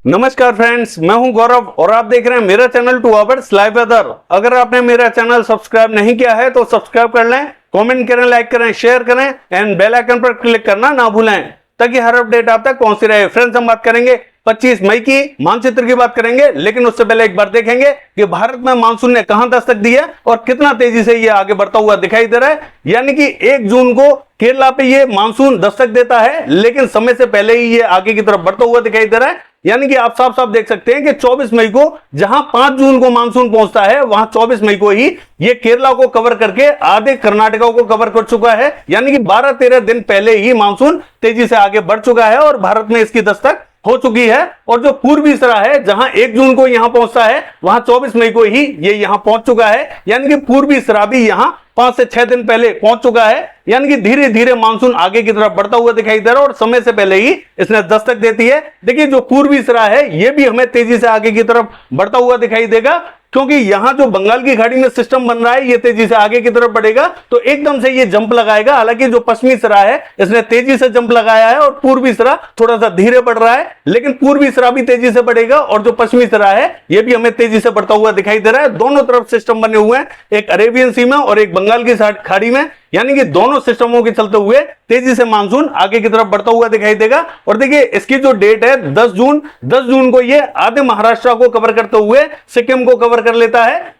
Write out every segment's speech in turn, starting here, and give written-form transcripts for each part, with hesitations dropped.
नमस्कार फ्रेंड्स, मैं हूं गौरव और आप देख रहे हैं मेरा चैनल 2 आवर्स लाइव वेदर। अगर आपने मेरा चैनल सब्सक्राइब नहीं किया है तो सब्सक्राइब कर लें, कमेंट करें, लाइक करें, शेयर करें एंड बेल आइकन पर क्लिक करना ना भूलें ताकि हर अपडेट आप तक पहुंचती रहे। फ्रेंड्स, हम बात करेंगे 25 मई की मानचित्र की बात करेंगे, लेकिन उससे पहले एक बार देखेंगे कि भारत में मानसून ने कहां दस्तक दी है और कितना तेजी से ये आगे बढ़ता हुआ दिखाई दे रहा है। यानी कि 1 जून को केरला पे ये मानसून दस्तक देता है, लेकिन समय से पहले ही ये आगे की तरफ बढ़ता हुआ दिखाई दे रहा है। यानी कि आप साफ साफ देख सकते हैं कि 24 मई को जहां 5 जून को मानसून पहुंचता है, वहां 24 मई को ही ये केरला को कवर करके आधे कर्नाटका को कवर कर चुका है। यानी कि 12-13 दिन पहले ही मानसून तेजी से आगे बढ़ चुका है और भारत में इसकी दस्तक हो चुकी है। और जो पूर्वी सरा है, जहां 1 जून को यहां पहुंचता है, वहां 24 मई को ही ये यहां पहुंच चुका है। यानी कि पूर्वी सरा भी यहां 5 से 6 दिन पहले पहुंच चुका है। यानी कि धीरे धीरे मानसून आगे की तरफ बढ़ता हुआ दिखाई दे रहा है और समय से पहले ही इसने दस्तक देती है। देखिए, जो पूर्वी सरा है ये भी हमें तेजी से आगे की तरफ बढ़ता हुआ दिखाई देगा, क्योंकि यहां जो बंगाल की खाड़ी में सिस्टम बन रहा है ये तेजी से आगे की तरफ बढ़ेगा तो एकदम से ये जंप लगाएगा। हालांकि जो पश्चिमी सरा है इसने तेजी से जंप लगाया है और पूर्वी सरा थोड़ा सा धीरे बढ़ रहा है, लेकिन पूर्वी सरा भी तेजी से बढ़ेगा और जो पश्चिमी सरा है ये भी हमें तेजी से बढ़ता हुआ दिखाई दे रहा है। दोनों तरफ सिस्टम बने हुए हैं, एक अरेबियन सी में और एक बंगाल की खाड़ी में। यानी कि दोनों सिस्टमों के चलते हुए तेजी से मानसून आगे की तरफ बढ़ता हुआ दिखाई देगा। और देखिए, इसकी जो डेट है 10 जून को ये आधे महाराष्ट्र को कवर करते हुए सिक्किम को कवर कर लेता है।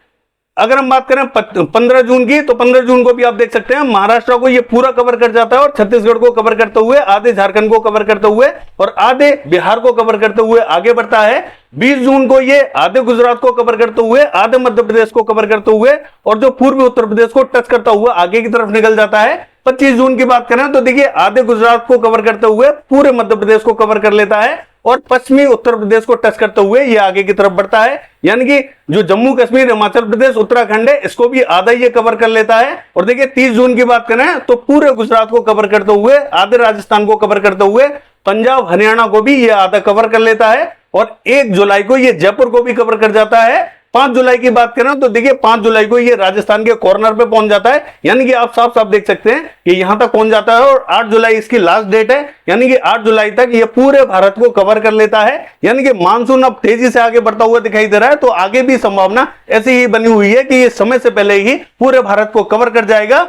अगर हम बात करें 15 जून की, तो 15 जून को भी आप देख सकते हैं महाराष्ट्र को ये पूरा कवर कर जाता है और छत्तीसगढ़ को कवर करते हुए, आधे झारखंड को कवर करते हुए और आधे बिहार को कवर करते हुए आगे बढ़ता है। 20 जून को ये आधे गुजरात को कवर करते हुए, आधे मध्य प्रदेश को कवर करते हुए और जो पूर्वी उत्तर प्रदेश को टच करता हुआ आगे की तरफ निकल जाता है। 25 जून की बात करें तो देखिए, आधे गुजरात को कवर करते हुए पूरे मध्य प्रदेश को कवर कर लेता है और पश्चिमी उत्तर प्रदेश को टच करते हुए ये आगे की तरफ बढ़ता है। यानी कि जो जम्मू कश्मीर, हिमाचल प्रदेश, उत्तराखंड है, इसको भी आधा ये कवर कर लेता है। और देखिए, 30 जून की बात करें तो पूरे गुजरात को कवर करते हुए, आधे राजस्थान को कवर करते हुए, पंजाब हरियाणा को भी ये आधा कवर कर लेता है और 1 जुलाई को ये जयपुर को भी कवर कर जाता है। 5 जुलाई की बात करें तो देखिए, 5 जुलाई को ये राजस्थान के कॉर्नर पे पहुंच जाता है। यानी कि आप साफ साफ देख सकते हैं कि यहां तक पहुंच जाता है और 8 जुलाई इसकी लास्ट डेट है। यानी कि 8 जुलाई तक ये पूरे भारत को कवर कर लेता है। यानी कि मानसून अब तेजी से आगे बढ़ता हुआ दिखाई दे रहा है, तो आगे भी संभावना ऐसी ही बनी हुई है कि ये समय से पहले ही पूरे भारत को कवर कर जाएगा।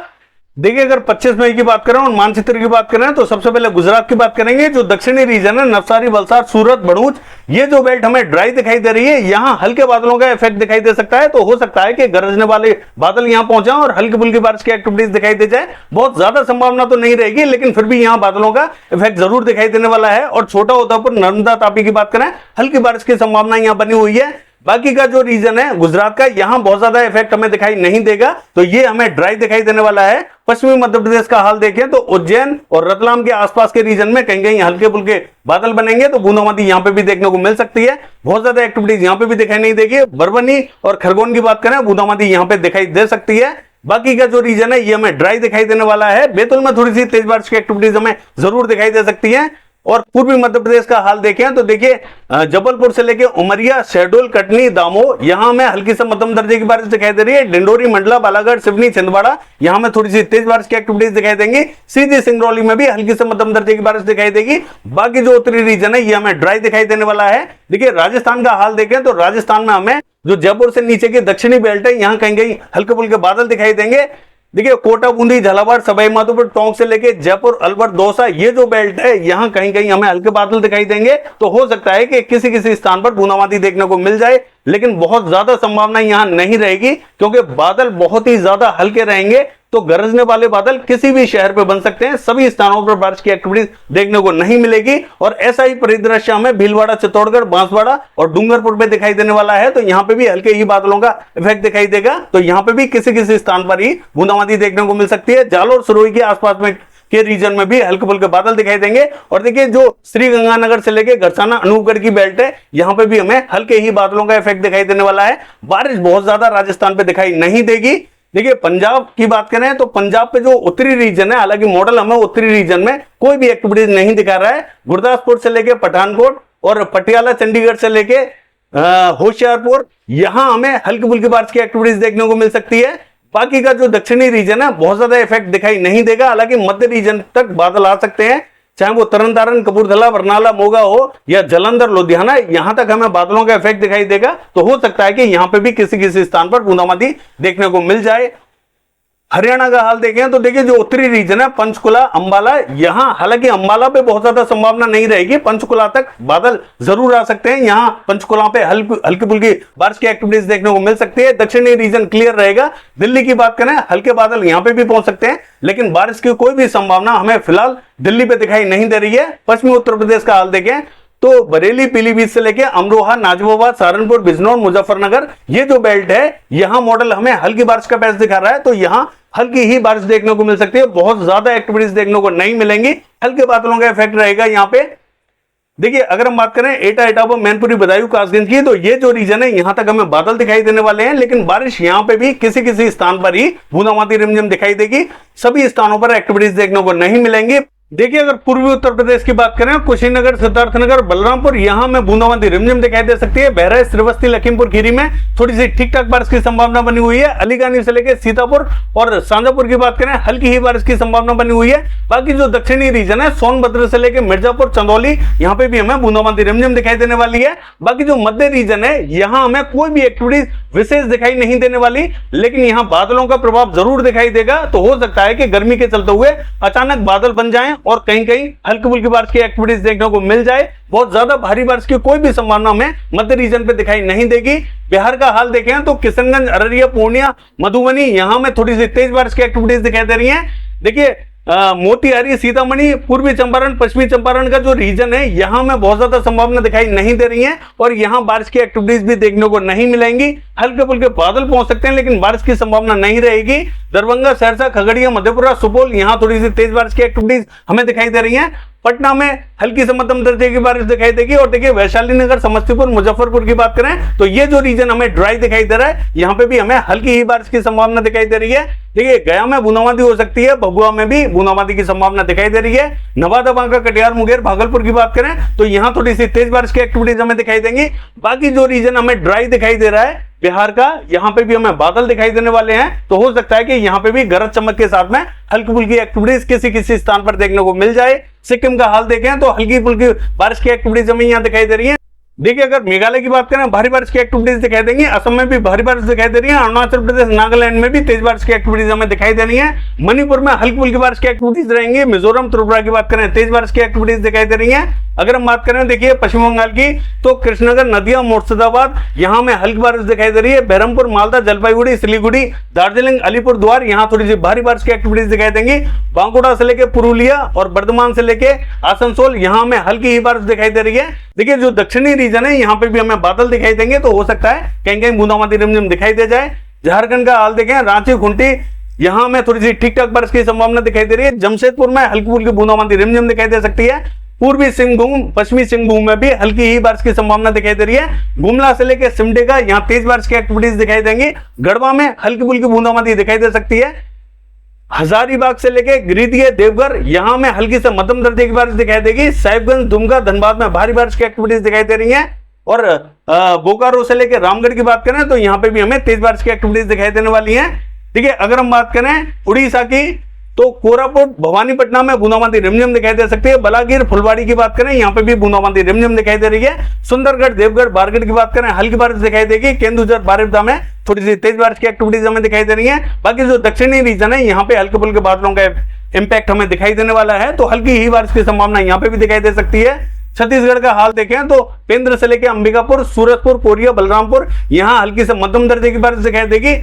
देखिए, अगर 25 मई की बात करें और मानचित्र की बात करें तो सबसे पहले गुजरात की बात करेंगे। जो दक्षिणी रीजन है, नवसारी, वलसाड, सूरत, भरूच, ये जो बेल्ट हमें ड्राई दिखाई दे रही है, यहां हल्के बादलों का इफेक्ट दिखाई दे सकता है। तो हो सकता है कि गरजने वाले बादल यहां पहुंचे और हल्की फुल्की बारिश की एक्टिविटीज दिखाई दे जाए। बहुत ज्यादा संभावना तो नहीं रहेगी, लेकिन फिर भी यहां बादलों का इफेक्ट जरूर दिखाई देने वाला है। और छोटा उदयपुर, नर्मदा, तापी की बात करें, हल्की बारिश की संभावना यहां बनी हुई है। बाकी का जो रीजन है गुजरात का, यहां बहुत ज्यादा इफेक्ट हमें दिखाई नहीं देगा, तो ये हमें ड्राई दिखाई देने वाला है। पश्चिमी मध्य प्रदेश का हाल देखें तो उज्जैन और रतलाम के आसपास के रीजन में कहीं कहीं हल्के फुल्के बादल बनेंगे, तो बूंदाबांदी यहां पे भी देखने को मिल सकती है। बहुत ज्यादा एक्टिविटीज यहां पे भी दिखाई नहीं देगी। बरबनी और खरगोन की बात करें, बूंदाबांदी यहां पे दिखाई दे सकती है। बाकी का जो रीजन है ये हमें ड्राई दिखाई देने वाला है। बैतूल में थोड़ी सी तेज बारिश की एक्टिविटीज हमें जरूर दिखाई दे सकती है। और पूर्वी मध्य प्रदेश का हाल देखें तो देखिए, जबलपुर से लेके उमरिया, शहडोल, कटनी, दामोह, यहां में हल्की से मध्यम दर्जे की बारिश दिखाई दे रही है। डिंडोरी, मंडला, बालाघाट, सिवनी, छिंदवाड़ा, यहां में थोड़ी सी तेज बारिश की एक्टिविटीज दिखाई देंगी। सीधी सिंगरौली में भी हल्की से मध्यम दर्जे की बारिश दिखाई देगी। बाकी जो उत्तरी रीजन है ये हमें ड्राई दिखाई देने वाला है। देखिए, राजस्थान का हाल देखें तो राजस्थान में हमें जो जयपुर से नीचे की दक्षिणी बेल्ट है, यहां कहीं कहीं हल्के फुल्के बादल दिखाई देंगे। देखिए, कोटा, बूंदी, झालावाड़, सवाई माधोपुर, टोंक से लेके जयपुर, अलवर, दौसा, ये जो बेल्ट है यहां कहीं कहीं हमें हल्के बादल दिखाई देंगे। तो हो सकता है कि किसी किसी स्थान पर बूंदाबांदी देखने को मिल जाए, लेकिन बहुत ज्यादा संभावना यहां नहीं रहेगी, क्योंकि बादल बहुत ही ज्यादा हल्के रहेंगे। तो गरजने वाले बादल किसी भी शहर पे बन सकते हैं, सभी स्थानों पर बारिश की एक्टिविटीज देखने को नहीं मिलेगी। और ऐसा ही परिदृश्य हमें भीलवाड़ा, चित्तौड़गढ़, बांसवाड़ा और डूंगरपुर में दिखाई देने वाला है। तो यहाँ पे भी हल्के ही बादलों का इफेक्ट दिखाई देगा, तो यहाँ पे भी किसी किसी स्थान पर ही बूंदाबांदी देखने को मिल सकती है। जालोर, सिरोही के आसपास में के रीजन में भी हल्के फुल्के बादल दिखाई देंगे। और देखिए, जो श्री गंगानगर से लेके गरसाना, अनूपगढ़ की बेल्ट है, यहां पे भी हमें हल्के ही बादलों का इफेक्ट दिखाई देने वाला है। बारिश बहुत ज्यादा राजस्थान पे दिखाई नहीं देगी। देखिए, पंजाब की बात करें तो पंजाब पे जो उत्तरी रीजन है, हालांकि मॉडल हमें उत्तरी रीजन में कोई भी एक्टिविटीज नहीं दिखा रहा है। गुरदासपुर से लेके पठानकोट और पटियाला, चंडीगढ़ से लेके होशियारपुर, यहां हमें हल्की फुल्की बारिश की एक्टिविटीज देखने को मिल सकती है। बाकी का जो दक्षिणी रीजन है बहुत ज्यादा इफेक्ट दिखाई नहीं देगा, हालांकि मध्य रीजन तक बादल आ सकते हैं। चाहे वो तरन तारण, कपूरथला, बरनाला, मोगा हो या जालंधर, लुधियाना, यहां तक हमें बादलों का इफेक्ट दिखाई देगा। तो हो सकता है कि यहां पे भी किसी किसी स्थान पर बूंदाबांदी देखने को मिल जाए। हरियाणा का हाल देखें तो देखिए जो उत्तरी रीजन है पंचकुला, अंबाला, यहां हालांकि अंबाला पे बहुत ज्यादा संभावना नहीं रहेगी, पंचकुला तक बादल जरूर आ सकते हैं। यहां पंचकुला पे हल्की फुल्की बारिश की एक्टिविटीज देखने को मिल सकती है। दक्षिणी रीजन क्लियर रहेगा। दिल्ली की बात करें, हल्के बादल यहां पे भी पहुंच सकते हैं, लेकिन बारिश की कोई भी संभावना हमें फिलहाल दिल्ली पे दिखाई नहीं दे रही है। पश्चिमी उत्तर प्रदेश का हाल देखें तो बरेली, पीलीभीत से लेके अमरोहा, नाजिबाबाद, सहारनपुर, बिजनौर, मुजफ्फरनगर, ये जो बेल्ट है यहां मॉडल हमें हल्की बारिश का पैच दिखा रहा है। तो यहां हल्की ही बारिश देखने को मिल सकती है, बहुत ज्यादा एक्टिविटीज देखने को नहीं मिलेंगी, हल्के बादलों का इफेक्ट रहेगा यहां पे। देखिए अगर हम बात करें एटा, इटावा, मैनपुरी, बदायूं, कासगंज की, तो ये जो रीजन है यहां तक हमें बादल दिखाई देने वाले हैं, लेकिन बारिश यहां पे भी किसी किसी स्थान पर ही बूंदाबांदी रिमझिम दिखाई देगी। सभी स्थानों पर एक्टिविटीज देखने को नहीं मिलेंगी। देखिए अगर पूर्वी उत्तर प्रदेश की बात करें, कुशीनगर, सिद्धार्थनगर, बलरामपुर, यहां में बूंदाबांदी रिमझिम दिखाई दे सकती है। बहराइच, श्रीवस्ती, लखीमपुर खीरी में थोड़ी सी ठीक ठाक बारिश की संभावना बनी हुई है। अलीगढ़ से लेकर सीतापुर और शाजापुर की बात करें, हल्की ही बारिश की संभावना बनी हुई है। बाकी जो दक्षिणी रीजन है, सोनभद्र से लेकर मिर्जापुर, चंदौली, यहां पे भी हमें बूंदाबांदी रिमझिम दिखाई देने वाली है। बाकी जो मध्य रीजन है, यहां हमें कोई भी एक्टिविटी विशेष दिखाई नहीं देने वाली, लेकिन यहां बादलों का प्रभाव जरूर दिखाई देगा। तो हो सकता है कि गर्मी के चलते हुए अचानक बादल बन जाएं और कहीं कहीं हल्की फुल्की बारिश की एक्टिविटीज देखने को मिल जाए। बहुत ज्यादा भारी बारिश की कोई भी संभावना हमें मध्य रीजन पे दिखाई नहीं देगी। बिहार का हाल देखें तो किशनगंज, अररिया, पूर्णिया, मधुबनी, यहां में थोड़ी सी तेज बारिश की एक्टिविटीज दिखाई दे रही है। देखिए मोतिहारी, सीतामढ़ी, पूर्वी चंपारण, पश्चिमी चंपारण का जो रीजन है, यहां में बहुत ज्यादा संभावना दिखाई नहीं दे रही है और यहां बारिश की एक्टिविटीज भी देखने को नहीं मिलेंगी। हल्के फुल्के बादल पहुंच सकते हैं, लेकिन बारिश की संभावना नहीं रहेगी। दरभंगा, सहरसा, खगड़िया, मधेपुरा, सुपौल, यहां थोड़ी सी तेज बारिश की एक्टिविटीज हमें दिखाई दे रही है। पटना में हल्की से मध्यम दर्जे की बारिश दिखाई देगी। और देखिए वैशाली नगर, समस्तीपुर, मुजफ्फरपुर की बात करें तो ये जो रीजन हमें ड्राई दिखाई दे रहा है, यहां पे भी हमें हल्की ही बारिश की संभावना दिखाई दे रही है। देखिए गया में बूंदाबांदी हो सकती है, भभुआ में भी बूंदाबांदी की संभावना दिखाई दे रही है। नवादा, बांका, कटिहार, मुंगेर, भागलपुर की बात करें तो यहां थोड़ी सी तेज बारिश की एक्टिविटीज हमें दिखाई देंगी। बाकी जो रीजन हमें ड्राई दिखाई दे रहा है बिहार का, यहां पे भी हमें बादल दिखाई देने वाले हैं। तो हो सकता है कि यहां पे भी गरज चमक के साथ में हल्की फुल्की एक्टिविटीज किसी किसी स्थान पर देखने को मिल जाए। सिक्किम का हाल देखें तो हल्की फुल्की बारिश की एक्टिविटीज हमें यहां दिखाई दे रही है। देखिए अगर मेघालय की बात करें, भारी बारिश की एक्टिविटीज दिखाई देंगी। असम में भी भारी बारिश दिखाई दे रही है। अरुणाचल प्रदेश, नागालैंड में भी तेज बारिश की एक्टिविटीज हमें दिखाई दे रही है। मणिपुर में हल्की फुल्की बारिश की एक्टिविटीज रहेंगी। मिजोरम, त्रिपुरा की बात करें, तेज बारिश की एक्टिविटीज दिखाई दे रही है। अगर हम बात करें देखिए पश्चिम बंगाल की, तो कृष्णनगर, नदिया, मुर्शिदाबाद, यहां में हल्की बारिश दिखाई दे रही है। बहरमपुर, मालदा, जलपाईगुड़ी, सिलीगुड़ी, दार्जिलिंग, अलीपुरद्वार, यहां थोड़ी सी भारी बारिश की एक्टिविटीज दिखाई देंगी। बांकुड़ा से लेकर पुरुलिया और बर्धमान से लेकर आसनसोल, यहां में हल्की ही बारिश दिखाई दे रही है। देखिए जो दक्षिणी रीजन है, यहां पे भी हमें बादल दिखाई देंगे। तो हो सकता है कहीं कहीं बूंदाबांदी रिमझिम दिखाई दे जाए। झारखंड का हाल देखें, रांची, खूंटी, यहां में थोड़ी सी ठीक ठाक बारिश की संभावना दिखाई दे रही है। जमशेदपुर में हल्की फुल्की बूंदाबांदी रिमझिम दिखाई दे सकती है। पूर्वी सिंहभूम, पश्चिमी सिंहभूम में भी हल्की ही बारिश की संभावना दिखाई दे रही है। गुमला से लेकर सिमडेगा, यहां तेज बारिश की एक्टिविटीज दिखाई देंगी। गढ़वा में हल्की फुल्की बूंदाबांदी दिखाई दे सकती है। हजारीबाग से लेकर गिरिडीह, देवघर, यहां में हल्की से मध्यम दर्जे की बारिश दिखाई देगी। साहिबगंज, दुमका, धनबाद में भारी बारिश की एक्टिविटीज दिखाई दे रही है। और बोकारो से लेकर रामगढ़ की बात करें तो यहां पे भी हमें तेज बारिश की एक्टिविटीज दिखाई देने वाली हैं। देखिए अगर हम बात करें उड़ीसा की, तो कोरापुट, भवानीपटना में बूंदाबांदी रिमझिम दिखाई दे सकती है। बलागीर, फुलवाड़ी की बात करें, यहां पे भी बूंदाबांदी रिमझिम दिखाई दे रही है। सुंदरगढ़, देवगढ़, बारगढ़ की बात करें, हल्की बारिश दिखाई देगी। केंदुझर, बारिपदा में थोड़ी सी तेज बारिश की एक्टिविटीज हमें दिखाई दे रही है। बाकी जो दक्षिणी रीजन है, यहाँ पे हल्के फुल्के बादलों का इंपैक्ट हमें दिखाई देने वाला है। तो हल्की ही बारिश की संभावना यहाँ पे भी दिखाई दे सकती है। छत्तीसगढ़ का हाल देखें तो पेंद्र से लेकर अंबिकापुर, सूरजपुर, कोरिया, बलरामपुर, यहां हल्की से मध्यम दर्जे की बारिश दिखाई देगी।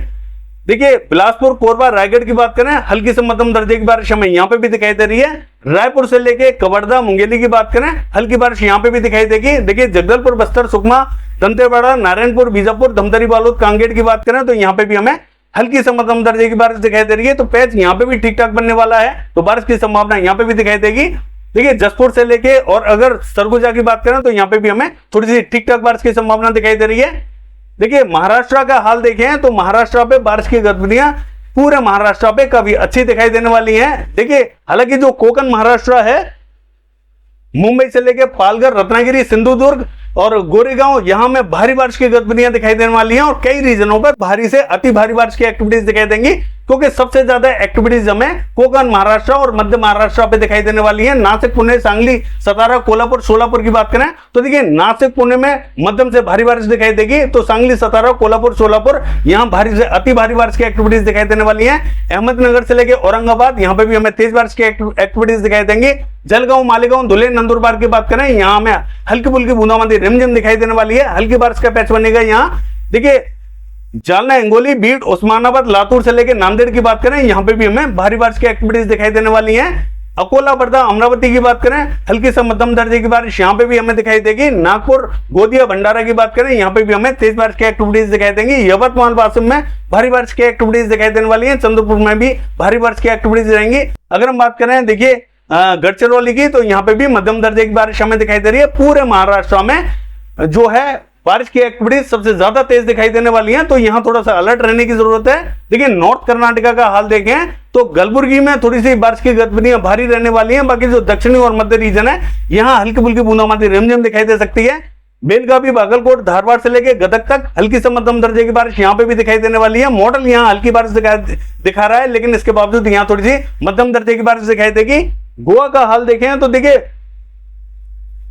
देखिए बिलासपुर, कोरबा, रायगढ़ की बात करें, हल्की से मध्यम दर्जे की बारिश हमें यहाँ पे भी दिखाई दे रही है। रायपुर से लेके कवर्धा, मुंगेली की बात करें, हल्की बारिश यहाँ पे भी दिखाई देगी। देखिए जगदलपुर, बस्तर, सुकमा, दंतेवाड़ा, नारायणपुर, बीजापुर, धमतरी, बालोद, कांगेर की बात करें तो यहाँ पे भी हमें हल्की से मध्यम दर्जे की बारिश दिखाई दे रही है। तो पैच यहाँ पे भी ठीक ठाक बनने वाला है, तो बारिश की संभावना यहाँ पे भी दिखाई देगी। देखिए जसपुर से लेके और अगर सरगुजा की बात करें तो यहाँ पे भी हमें थोड़ी सी ठीक ठाक बारिश की संभावना दिखाई दे रही है। देखिए महाराष्ट्र का हाल देखें तो महाराष्ट्र पे बारिश की गतिविधियां पूरे महाराष्ट्र पे काफी अच्छी दिखाई देने वाली हैं। देखिए हालांकि जो कोकण महाराष्ट्र है, मुंबई से लेकर पालघर, रत्नागिरी, सिंधुदुर्ग और गोरेगांव, यहां में भारी बारिश की गतिविधियां दिखाई देने वाली हैं और कई रीजनों पर भारी से अति भारी बारिश की एक्टिविटीज दिखाई देंगी। क्योंकि सबसे ज्यादा एक्टिविटीज हमें कोकण, महाराष्ट्र और मध्य महाराष्ट्र पे दिखाई देने वाली है। नासिक, पुणे, सांगली, सतारा, कोल्हापुर, सोलापुर की बात करें तो देखिए नासिक, पुणे में मध्यम से भारी बारिश दिखाई देगी, तो सांगली, सतारा, कोल्हापुर, सोलापुर यहाँ भारी से अति भारी बारिश की एक्टिविटीज दिखाई देने वाली है। अहमदनगर से लेकर औरंगाबाद यहाँ पे भी हमें तेज बारिश की एक्टिविटीज दिखाई देंगी। जलगांव, मालेगांव, धुले, नंदुरबार की बात करें, यहाँ हमें हल्की फुल्की बूंदाबांदी रिमझिम दिखाई देने वाली है। हल्की बारिश का पैच बनेगा यहाँ। देखिए जालना, हिंगोली, बीड, उस्मानाबाद, लातूर से लेकर नांदेड़ की बात करें, यहाँ पे भी हमें भारी बारिश की एक्टिविटीज दिखाई देने वाली है। अकोला, वर्धा, अमरावती की बात करें, हल्की से मध्यम दर्जे की बारिश यहाँ पे भी हमें दिखाई देगी। नागपुर, गोदिया, भंडारा की बात करें, यहाँ पे भी हमें तेज बारिश की एक्टिविटीज दिखाई देंगी। यवतमाल, वाशिम में भारी बारिश की एक्टिविटीज दिखाई देने वाली है। चंद्रपुर में भी भारी बारिश की एक्टिविटीज रहेंगी। अगर हम बात करें देखिए गढ़चिरौली की, तो यहाँ पे भी मध्यम दर्जे की बारिश हमें दिखाई दे रही है। पूरे महाराष्ट्र में जो है बारिश की एक्टिविटीज सबसे ज्यादा तेज दिखाई देने वाली हैं, तो यहाँ थोड़ा सा अलर्ट रहने की जरूरत है। देखिए नॉर्थ कर्नाटका का हाल देखें तो कलबुर्गी में थोड़ी सी बारिश की गतिविधियां भारी रहने वाली हैं। बाकी जो दक्षिणी और मध्य रीजन है यहाँ हल्की फुल्की बूंदाबांदी रिमझिम दिखाई दे सकती है। बेलगावी, बागलकोट, धारवाड़ से लेकर गदग तक हल्की से मध्यम दर्जे की बारिश यहाँ पे भी दिखाई देने वाली है। मॉडल यहाँ हल्की बारिश दिखा रहा है, लेकिन इसके बावजूद यहाँ थोड़ी सी मध्यम दर्जे की बारिश दिखाई देगी। गोवा का हाल देखें तो देखिए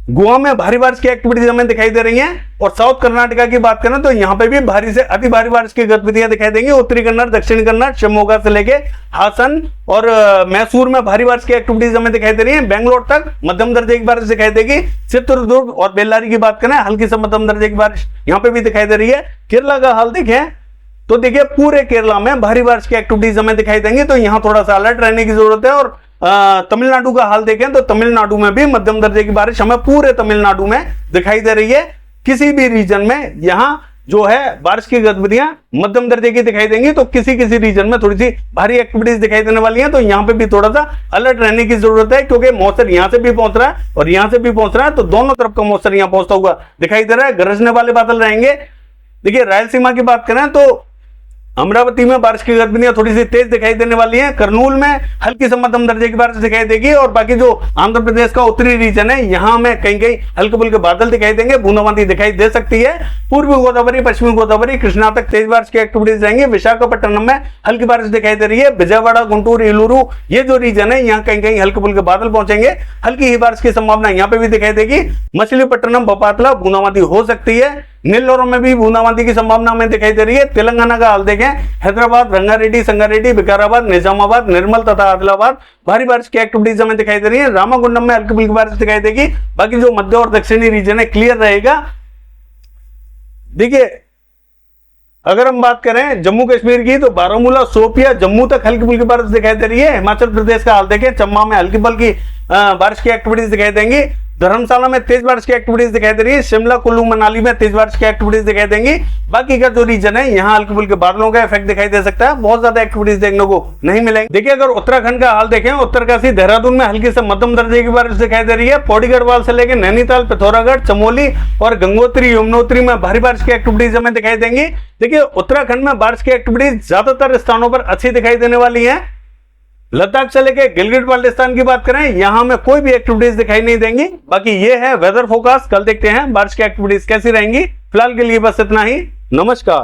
गोवा में भारी बारिश की एक्टिविटीज हमें दिखाई दे रही हैं। और साउथ कर्नाटका की बात करें तो यहाँ पे भी भारी से अति भारी बारिश की गतिविधियां दिखाई देंगी। उत्तरी कन्नड़, दक्षिणी कन्नड़, शिवमोगा से लेके हासन और मैसूर में भारी बारिश की एक्टिविटीज हमें दिखाई दे रही है। बेंगलोर तक मध्यम दर्जे की बारिश दिखाई देगी। चित्रदुर्ग और बेल्लारी की बात करें, हल्की से मध्यम दर्जे की बारिश यहाँ पे भी दिखाई दे रही है। केरला का हाल देखें तो देखिए पूरे केरला में भारी बारिश की एक्टिविटीज हमें दिखाई देंगी, तो यहाँ थोड़ा सा अलर्ट रहने की जरूरत है। और तमिलनाडु का हाल देखें तो तमिलनाडु में भी मध्यम दर्जे की बारिश हमें पूरे तमिलनाडु में दिखाई दे रही है। किसी भी रीजन में यहाँ जो है बारिश की गतिविधियां मध्यम दर्जे की दिखाई देंगी, तो किसी किसी रीजन में थोड़ी सी भारी एक्टिविटीज दिखाई देने वाली हैं, तो यहाँ पे भी थोड़ा सा अलर्ट रहने की जरूरत है। क्योंकि मॉइस्चर यहाँ से भी पहुंच रहा है और यहाँ से भी पहुंच रहा है, तो दोनों तरफ का मॉइस्चर यहाँ पहुंचता हुआ दिखाई दे रहा है। गरजने वाले बादल रहेंगे। देखिए रायलसीमा की बात करें तो अमरावती में बारिश की गतिविधियां थोड़ी सी तेज दिखाई देने वाली हैं। करनूल में हल्की से मध्यम दर्जे की बारिश दिखाई देगी। और बाकी जो आंध्र प्रदेश का उत्तरी रीजन है यहाँ में कहीं कहीं हल्के फुल्के बादल दिखाई देंगे, बूंदाबांदी दिखाई दे सकती है। पूर्वी गोदावरी, पश्चिमी गोदावरी, कृष्णा तक तेज बारिश की एक्टिविटीज रहेंगी। विशाखापट्टनम में हल्की बारिश दिखाई दे रही है। विजयवाड़ा, गुंटूर, इलूरू ये जो रीजन है यहाँ कहीं कहीं हल्के फुल्के बादल पहुंचेंगे। हल्की ही बारिश की संभावना यहाँ पे भी दिखाई देगी। मछलीपट्टनम, बपातला बूंदाबांदी हो सकती है। नेल्लोर में भी बूंदाबांदी की संभावना हमें दिखाई दे रही है। तेलंगाना का हाल देखें, हैदराबाद, रंगारेड्डी, संगारेड्डी, विकाराबाद, निजामाबाद, निर्मल तथा आदिलाबाद भारी बारिश की एक्टिविटीज हमें दिखाई दे रही है। रामागुंडम में हल्की फुल्की बारिश दिखाई देगी। बाकी जो मध्य और दक्षिणी रीजन है क्लियर रहेगा। देखिए अगर हम बात करें जम्मू कश्मीर की तो बारामूला, शोपिया, जम्मू तक हल्की फुल्की बारिश दिखाई दे रही है। हिमाचल प्रदेश का हाल देखें, चम्बा में हल्की फुल्की बारिश की एक्टिविटीज दिखाई देंगी। धर्मशाला में तेज बारिश की एक्टिविटीज दिखाई दे रही है। शिमला, कुल्लू, मनाली में तेज बारिश की एक्टिविटीज दिखाई देंगी। बाकी का जो रीजन है यहाँ हल्के फुल्के बादलों का इफेक्ट दिखाई दे सकता है। बहुत ज्यादा एक्टिविटीज देखने को नहीं मिलेंगे। देखिए अगर उत्तराखंड का हाल देखें, उत्तरकाशी, देहरादून में हल्की से मध्यम दर्जे की बारिश दिखाई दे रही है। पौड़ी गढ़वाल से लेकर नैनीताल, पिथौरागढ़, चमोली और गंगोत्री, यमुनोत्री में भारी बारिश की एक्टिविटीज हमें दिखाई देंगी। देखिए उत्तराखंड में बारिश की एक्टिविटीज ज्यादातर स्थानों पर अच्छी दिखाई देने वाली है। लद्दाख से लेके गिलगिट बाल्टिस्तान की बात करें, यहां में कोई भी एक्टिविटीज दिखाई नहीं देंगी। बाकी ये है वेदर फोरकास्ट। कल देखते हैं बारिश की एक्टिविटीज कैसी रहेंगी। फिलहाल के लिए बस इतना ही। नमस्कार।